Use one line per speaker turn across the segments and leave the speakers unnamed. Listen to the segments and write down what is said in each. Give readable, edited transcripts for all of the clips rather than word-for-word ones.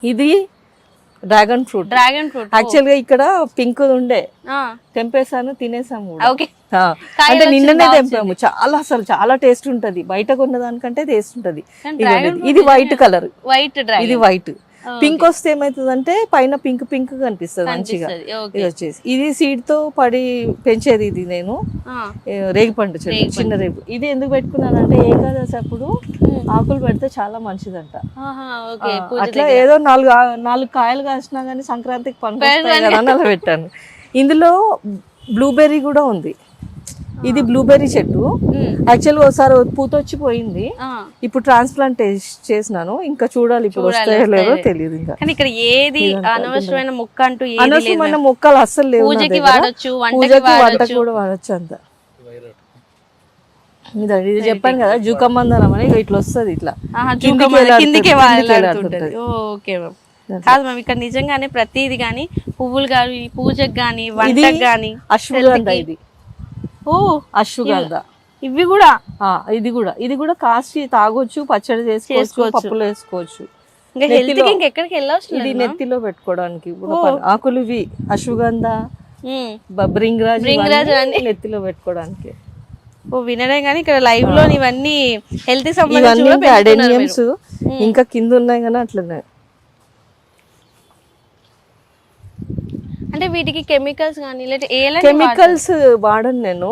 ఇది dragon fruit. Actual గా ఇక్కడ పింక్ ఉండే, తెంపేసాను, తినేసాము. అంటే నిన్ననే తెంపాము. చాలా అసలు చాలా టేస్ట్ ఉంటది, బయట కొన్న దానికంటే టేస్ట్ ఉంటది. ఇది వైట్ కలర్, ఇది వైట్. పింక్ వస్తే ఏమైతుందంటే పైన పింక్ పింక్ కనిపిస్తుంది మంచిగా. ఇది వచ్చేసి ఇది సీడ్ తో పడి పెంచేది. ఇది నేను రేగిపండు చెట్టు, చిన్న రేగు. ఇది ఎందుకు పెట్టుకున్నానంటే ఏకాదశి అప్పుడు ఆకులు పెడితే చాలా మంచిదంట. అట్లా ఏదో నాలుగు కాయలు కాసినా గానీ సంక్రాంతికి పనికొస్తాయి కదా అని అలా పెట్టాను. ఇందులో బ్లూబెర్రీ కూడా ఉంది. ఇది బ్లూబెర్రీ చెట్టు. యాక్చువల్ ఒకసారి పూత వచ్చి పోయింది, ఇప్పుడు ట్రాన్స్ప్లాంట్ చేసినాను. ఇంకా చూడాలి ఇప్పుడు వస్తాయో లేదో తెలియదు. ఇంకా
ఇక్కడ ఏది అనవసరమైన మొక్క అంటూ
అనవసరమైన మొక్కలు అస్సలు లేవు. పూజకి వంటకి కూడా వాడచ్చు అంత. ఇది చెప్పాను కదా జూకమందరం అని, ఇట్లా వస్తుంది, ఇట్లా
కిందికి కాదు మ్యామ్. ఇక్కడ నిజంగానే ప్రతిది గానీ పువ్వులు గాని, పూజకి గాని, వంటకి గాని.
అశ్వగంధ ఇది.
ఓ
అశ్వగంధ.
ఇవి కూడా
ఇది కూడా కాసి తాగొచ్చు, పచ్చడి చేసుకోవచ్చు, పప్పులో వేసుకోవచ్చు.
ఎక్కడికి వెళ్ళవచ్చు.
ఇది నెత్తిలో పెట్టుకోవడానికి ఆకులు. ఇవి అశ్వగంధ, బ్రింగ్రాజ్ నెత్తిలో పెట్టుకోవడానికి.
ఓ వినడే గానీ ఇక్కడ లైవ్ లో ఇవన్నీ హెల్త్ సంబంధించి
అడెనియమ్స్ ఇంకా కింద ఉన్నాయి కానీ అట్లనే.
అంటే వీటికి కెమికల్స్ కానీ
కెమికల్స్ వాడను నేను.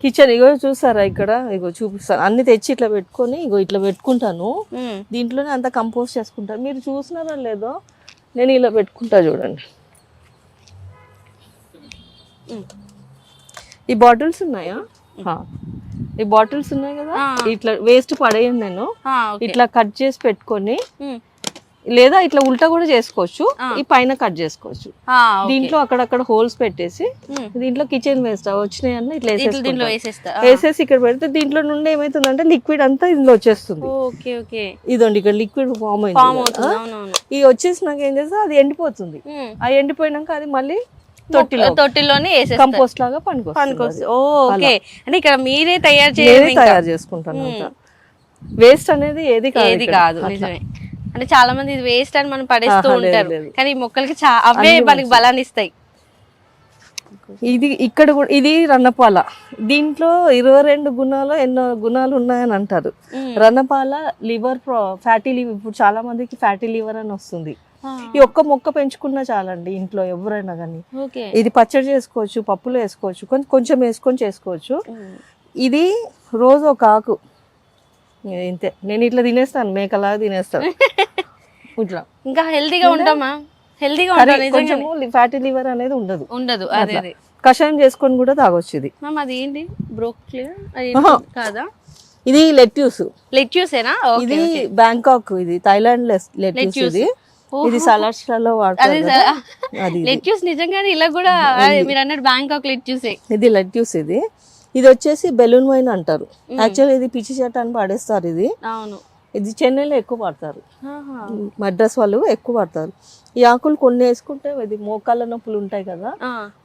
కిచెన్ ఇగో చూసారా ఇక్కడ, ఇగో చూపిస్తాను. అన్ని తెచ్చి ఇట్లా పెట్టుకొని ఇట్లా పెట్టుకుంటాను. దీంట్లోనే అంతా కంపోస్ట్ చేసుకుంటాను. మీరు చూసినారా లేదో, నేను ఇలా పెట్టుకుంటా చూడండి. ఈ బాటిల్స్ ఉన్నాయా, ఈ బాటిల్స్ ఉన్నాయి కదా, ఇట్లా వేస్ట్ పడేయను నేను. ఇట్లా కట్ చేసి పెట్టుకొని, లేదా ఇట్లా ఉల్టా కూడా చేసుకోవచ్చు. ఈ పైన కట్ చేసుకోవచ్చు. దీంట్లో అక్కడక్కడ హోల్స్ పెట్టేసి దీంట్లో కిచెన్ వేస్ట్ వచ్చినాయి అన్న ఇట్లా వేసేసి ఇక్కడ పెడితే దీంట్లో నుండి ఏమైతుందంటే లిక్విడ్ అంతా ఇందులో వచ్చేస్తుంది. ఇదండి ఇక్కడ లిక్విడ్ ఫామ్ అయింది. ఇది వచ్చేసి నాకు ఏం చేస్తా, అది ఎండిపోతుంది. అది ఎండిపోయినాక అది మళ్ళీ
తొట్టిలోనే
కంపోస్ట్ లాగా పనికొస్తుంది.
ఓకే, అంటే ఇక్కడ మీరే తయారు
చేసుకుంటాను. వేస్ట్ అనేది ఏది కాదు.
నిజమే. అంటే చాలా మంది ఇది వేస్ట్ అని మనం పడేస్తూ ఉంటారు, కానీ ఈ మొక్కలకి అవే మనకి బలాన్ని ఇస్తాయి.
ఇది ఇక్కడ కూడా ఇది రన్నపాల. దీంట్లో 22 ఎన్నో గుణాలు ఉన్నాయని అంటారు. రన్నపాల లివర్ ఫ్యాటీ లివర్, ఇప్పుడు చాలా మందికి ఫ్యాటీ లివర్ అని వస్తుంది. ఈ ఒక్క మొక్క పెంచుకున్నా చాలండి ఇంట్లో ఎవరైనా కానీ. ఇది పచ్చడి చేసుకోవచ్చు, పప్పులో వేసుకోవచ్చు, కొంచెం వేసుకొని చేసుకోవచ్చు. ఇది రోజు ఒక ఆకు ఇంతే. నేను ఇట్లా తినేస్తాను, మేకలాగా తినేస్తాను. ఇట్లా ఇంకా
హెల్దీగా ఉంటామా, హెల్దీగా
కొంచెము ఫ్యాటీ లివర్ అనేది ఉండదు. కషాయం చేసుకొని కూడా తాగొచ్చు. ఇది
అది ఏంటి, బ్రోకలీ కాదా?
ఇది లెట్యూస్.
లెట్యూసేనా?
ఇది బ్యాంకాక్, ఇది థైలాండ్ లెట్యూస్. ఇది సలాడ్స్ లలో వాడతారు.
లెట్యూస్ నిజంగానే ఇలా కూడా మీరు అన్నట్టు బ్యాంకాక్ లెట్యూసే.
ఇది లెట్యూస్. ఇది వచ్చేసి బెలూన్ వైన్ అంటారు. యాక్చువల్లీ ఇది పిచ్చి చెట్టు అని పడేస్తారు. ఇది చెన్నైలో ఎక్కువ పడతారు, మద్రాస్ వాళ్ళు ఎక్కువ పడతారు. ఈ ఆకులు కొన్ని వేసుకుంటే ఇది మోకాళ్ళ నొప్పులు ఉంటాయి కదా,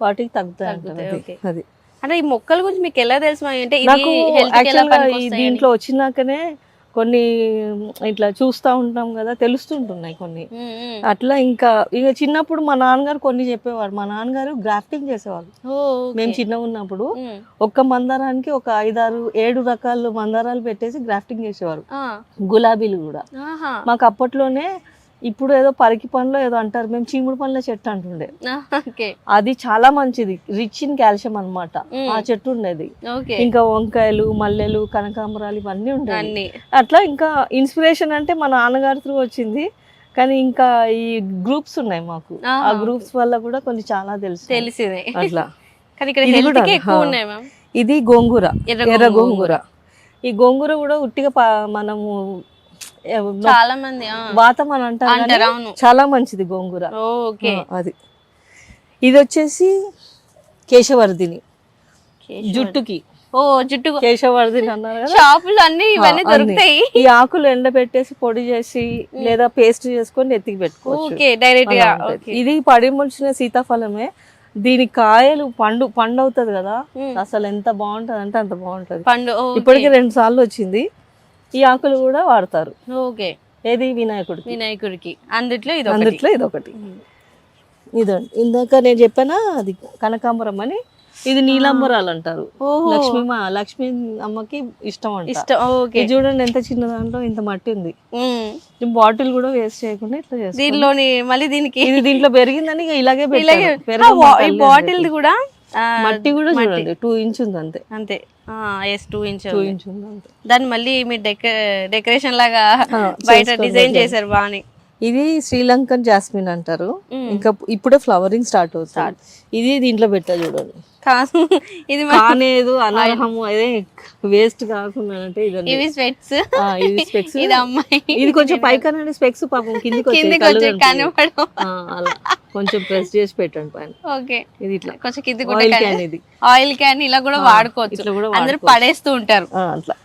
వాటికి తగ్గుతాయి అంటారు. అది
అంటే ఈ మొక్కల గురించి మీకు ఎలా తెలుసు? అంటే
నాకు యాక్చువల్గా దీంట్లో వచ్చినాకనే కొన్ని ఇట్లా చూస్తూ ఉంటాం కదా, తెలుస్తుంటున్నాయి కొన్ని. అట్లా ఇంకా చిన్నప్పుడు మా నాన్నగారు కొన్ని చెప్పేవారు. మా నాన్నగారు గ్రాఫ్టింగ్ చేసేవాళ్ళు. మేము చిన్నగా ఉన్నప్పుడు ఒక్క మందారానికి ఒక 5-6-7 రకాల మందారాలు పెట్టేసి గ్రాఫ్టింగ్ చేసేవారు. గులాబీలు కూడా మాకు అప్పట్లోనే. ఇప్పుడు ఏదో పరికి పండ్లో ఏదో అంటారు, మేము చీముడు పండ్ల చెట్టు అంటుండే. అది చాలా మంచిది, రిచ్ ఇన్ కాల్షియం అన్నమాట. ఆ చెట్టు ఉండేది. ఇంకా వంకాయలు, మల్లెలు, కనకాంబరాలు ఇవన్నీ ఉండేవి. అట్లా ఇంకా ఇన్స్పిరేషన్ అంటే మా నాన్నగారి త్రూ వచ్చింది. కానీ ఇంకా ఈ గ్రూప్స్ ఉన్నాయి మాకు, ఆ గ్రూప్స్ వల్ల కూడా కొన్ని చాలా తెలిసింది. అట్లా ఇది గోంగూర, ఎర్ర గోంగూర. ఈ గోంగూర కూడా ఉట్టిగా మనము
చాలా మంది
వాతం అని అంటారు, చాలా మంచిది గోంగూర. అది ఇది వచ్చేసి కేశవర్ధిని, జుట్టుకి.
జుట్టు
కేశవర్ధిని అన్నారు కదా,
షాపులు అన్ని ఇవన్నీ దొరుకుతాయి.
ఈ ఆకులు ఎండబెట్టేసి పొడి చేసి లేదా పేస్ట్ చేసుకొని ఎత్తికి పెట్టుకోవచ్చు. ఇది పడిమొలిచిన సీతాఫలమే. దీని కాయలు పండు అవుతుంది కదా, అసలు ఎంత బాగుంటది అంటే అంత బాగుంటది. ఇప్పటికి 2 సార్లు వచ్చింది. ఈ ఆకులు కూడా వాడతారు. ఏది వినాయకుడికి.
వినాయకుడికి అందుట్లో
ఇది ఒకటి. ఇదండి ఇందాక నేను చెప్పానా అది కనకాంబరం అని, ఇది నీలాంబరాలు అంటారు. లక్ష్మీ అమ్మకి ఇష్టం అంట. ఇది చూడండి ఎంత చిన్న దాంట్లో ఇంత మట్టి ఉంది. బాటిల్ కూడా వేస్ట్ చేయకుండా ఇట్లా చేస్తాం.
దీనిలోని మళ్ళీ దీనికి
ఇది దీంట్లో పెరిగిందని ఇలాగే
బాటిల్ కూడా
మట్టి కూడా చూడండి 2 ఇంచ్ ఉంది అంతే.
అంతే 2 ఇంచ్
ఉంది అంతే.
దాన్ని మళ్ళీ మీరు డెకరేషన్ లాగా బయట డిజైన్ చేశారు బాగా.
ఇది శ్రీలంకన్ జాస్మిన్ అంటారు. ఇంకా ఇప్పుడే ఫ్లవరింగ్ స్టార్ట్ అవుతుంది. ఇది దీంట్లో పెట్టా చూడండి.
ఇది
కానేదు అనర్హము అదే వేస్ట్ కాకుండా అంటే
ఇవి స్పెక్స్,
ఇది స్పెక్స్.
ఇది అమ్మాయి
ఇది కొంచెం పైకనండి స్పెక్స్ పాపం కిందికి అలా కొంచెం ప్రెస్ చేసి పెట్టండి పైన.
ఓకే
ఇది ఇట్లా
కొంచెం కింది
ఇది
ఆయిల్ క్యాన్ ఇలా కూడా వాడుకోవచ్చు. అందరూ పడేస్తూ ఉంటారు
అట్లా.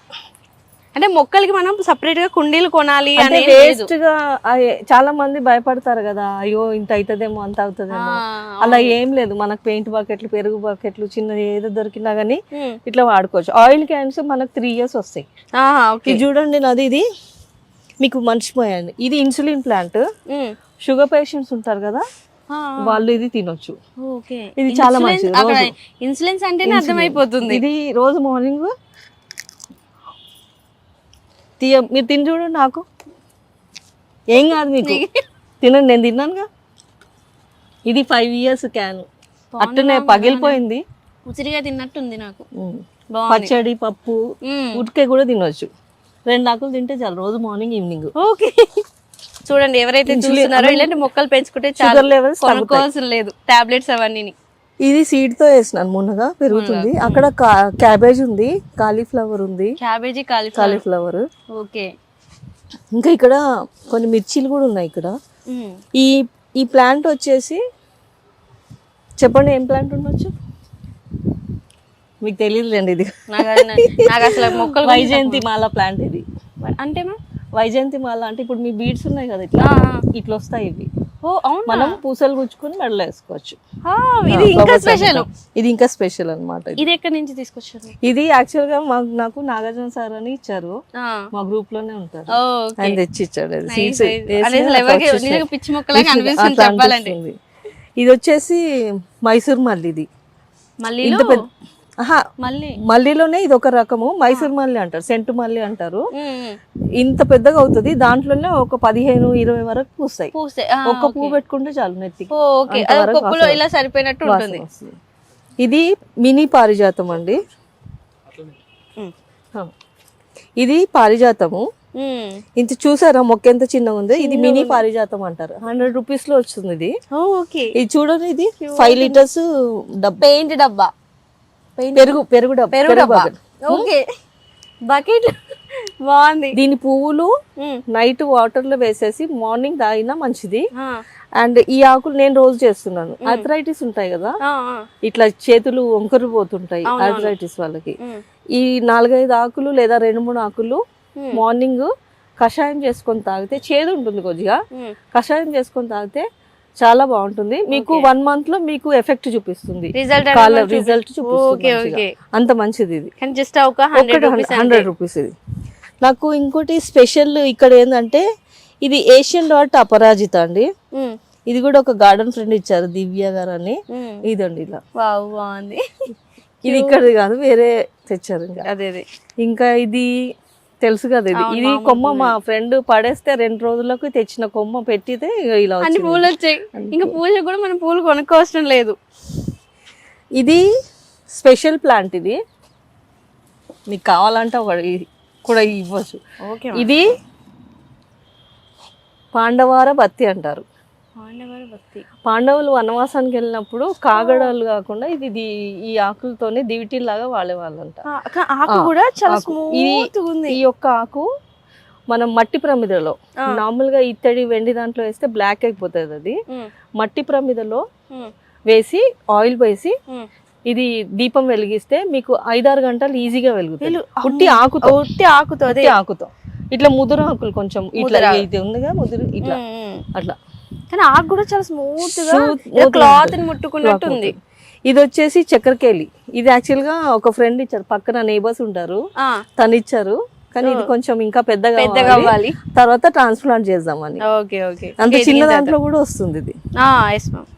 అంటే మొక్కలకి మనం సపరేట్ గా కుండీలు కొనాలి
అంటే వేస్ట్ గా చాలా మంది భయపడతారు కదా, అయ్యో ఇంత అవుతుందేమో అంత అవుతుందేమో. అలా ఏం లేదు, మనకు పెయింట్ బకెట్లు, పెరుగు బకెట్లు, చిన్న ఏదో దొరికినా గానీ ఇట్లా వాడుకోవచ్చు. ఆయిల్ క్యాన్స్ మనకు 3 years వస్తాయి. ఇది చూడండి నాది, ఇది మీకు మర్చిపోయాను, ఇది ఇన్సులిన్ ప్లాంట్. షుగర్ పేషెంట్స్ ఉంటారు కదా వాళ్ళు ఇది తినొచ్చు. ఇది చాలా మంచిది.
ఇన్సులిన్స్ అంటేనే అర్థమైపోతుంది.
ఇది రోజు మార్నింగ్ మీరు తిని చూడండి, నాకు ఏం కాదు, మీకు తినండి, నేను తిన్నానుగా. ఇది 5 years క్యాన్, అట్టనే పగిలిపోయింది.
ఉసిరిగా తిన్నట్టుంది నాకు.
పచ్చడి, పప్పు, ఉడికే కూడా తినొచ్చు. 2 ఆకులు తింటే చాలు, రోజు మార్నింగ్ ఈవినింగ్.
ఓకే చూడండి, ఎవరైతే చూస్తున్నారో ఇలాంటి మొక్కలు పెంచుకుంటే షుగర్ లెవెల్స్ కొనుక్కోవాల్సిన లేదు, టాబ్లెట్స్ అవన్నీ.
ఇది సీడ్ తో వేసినాను, మున్నగా పెరుగుతుంది. అక్కడ క్యాబేజ్ ఉంది, కాలీఫ్లవర్ ఉంది, కాలీఫ్లవర్.
ఓకే
ఇంకా ఇక్కడ కొన్ని మిర్చీలు కూడా ఉన్నాయి. ఇక్కడ ఈ ప్లాంట్ వచ్చేసి చెప్పండి ఏం ప్లాంట్ ఉండొచ్చు, మీకు తెలియదులేండి. ఇది వైజయంతి మాల ప్లాంట్. ఇది
అంటే
వైజయంతి మాల అంటే ఇప్పుడు మీ బీడ్స్ ఉన్నాయి కదా, ఇట్లా వస్తాయి ఇవి. మనం పూసలు గుచ్చుకుని మెడలో వేసుకోవచ్చు.
ఇది
ఇంకా స్పెషల్ అన్నమాట.
ఇది ఎక్కడి నుంచి తీసుకొచ్చారు?
ఇది యాక్చువల్ గా నాకు నాగార్జున సార్ అని ఇచ్చారు, మా గ్రూప్ లోనే ఉంటారు, ఆయన తెచ్చి ఇచ్చాడు. ఇది వచ్చేసి మైసూర్ మల్లి. ఇది మల్లిలోనే ఇది ఒక రకము, మైసూర్ మల్లి అంటారు, సెంటు మల్లి అంటారు. ఇంత పెద్దగా అవుతుంది, దాంట్లోనే ఒక 15-20 వరకు పూస్తాయి. ఒక్క పువ్వు పెట్టుకుంటే చాలు నెత్తికి. ఇది మినీ పారిజాతం అండి. ఇది పారిజాతము. ఇంత చూసారా మొక్క ఎంత చిన్నగా ఉంది. ఇది మినీ పారిజాతం అంటారు. 100 rupees లో వస్తుంది ఇది. ఇది చూడండి, ఇది 5 liters
పెయింట్ డబ్బా,
పెరుగు డబ్బా.
ఓకే బకెట్ బాగుంది.
దీని పువ్వులు నైట్ వాటర్ లో వేసేసి మార్నింగ్ తాగినా మంచిది. అండ్ ఈ ఆకులు నేను రోజు చేస్తున్నాను. ఆర్థరైటిస్ ఉంటాయి కదా, ఇట్లా చేతులు వంకరు పోతుంటాయి ఆర్థరైటిస్ వాళ్ళకి. ఈ 4-5 ఆకులు లేదా 2-3 ఆకులు మార్నింగ్ కషాయం చేసుకొని తాగితే, చేదు ఉంటుంది కొద్దిగా, కషాయం చేసుకొని తాగితే చాలా బాగుంటుంది. మీకు 1 month లో మీకు ఎఫెక్ట్ చూపిస్తుంది, రిజల్ట్ చూపిస్తుంది. అంత మంచిది ఇది.
Just 100
rupees. ఇది నాకు ఇంకోటి స్పెషల్ ఇక్కడ ఏంటంటే, ఇది ఏషియన్ డాట్ అపరాజిత అండి. ఇది కూడా ఒక గార్డెన్ ఫ్రెండ్ ఇచ్చారు, దివ్య గారు అని. ఇదండి ఇలా
బాగుంది.
ఇది ఇక్కడ కాదు, వేరే తెచ్చారు. ఇంకా ఇది తెలుసు కదా, ఇది కొమ్మ మా ఫ్రెండ్ పడేస్తే 2 రోజులకు తెచ్చిన కొమ్మ పెట్టితే ఇలా
పూలు వచ్చాయి. ఇంకా పూజ కూడా మనం పూలు కొనుక్కోవడం లేదు.
ఇది స్పెషల్ ప్లాంట్, ఇది మీకు కావాలంటే కూడా ఇవ్వచ్చు. ఇది పాండవార బత్తి అంటారు. పాండవులు వనవాసానికి వెళ్ళినప్పుడు కాగడాలు కాకుండా ఇది ఈ ఆకులతోనే దివిటీలాగా వాడేవాళ్ళంట. ఈ యొక్క ఆకు మనం మట్టి ప్రమిదలో, నార్మల్ గా ఇత్తడి వెండి దాంట్లో వేస్తే బ్లాక్ అయిపోతుంది. అది మట్టి ప్రమిదలో వేసి ఆయిల్ వేసి ఇది దీపం వెలిగిస్తే మీకు 5-6 గంటలు ఈజీగా వెలుగుతుంది. ఉట్టి ఆకుతో ఇట్లా ముదురు ఆకులు కొంచెం ఇట్లా ఇది ఉందిగా ముదురు ఇట్లా అట్లా.
కానీ ఆకు కూడా చాలా స్మూత్ గా క్లాత్ ని ముట్టుకున్నట్టు ఉంది.
ఇది వచ్చేసి చక్కెరకేళి. ఇది యాక్చువల్ గా ఒక ఫ్రెండ్ ఇచ్చారు, పక్కన నేబర్స్ ఉంటారు, తను ఇచ్చారు. కానీ ఇది కొంచెం ఇంకా పెద్దగా
పెద్దగా అవ్వాలి.
తర్వాత ట్రాన్స్ప్లాంట్ చేద్దామని.
Okay okay.
అంత చిన్న దాంట్లో కూడా వస్తుంది ఇది.
Yes ma'am.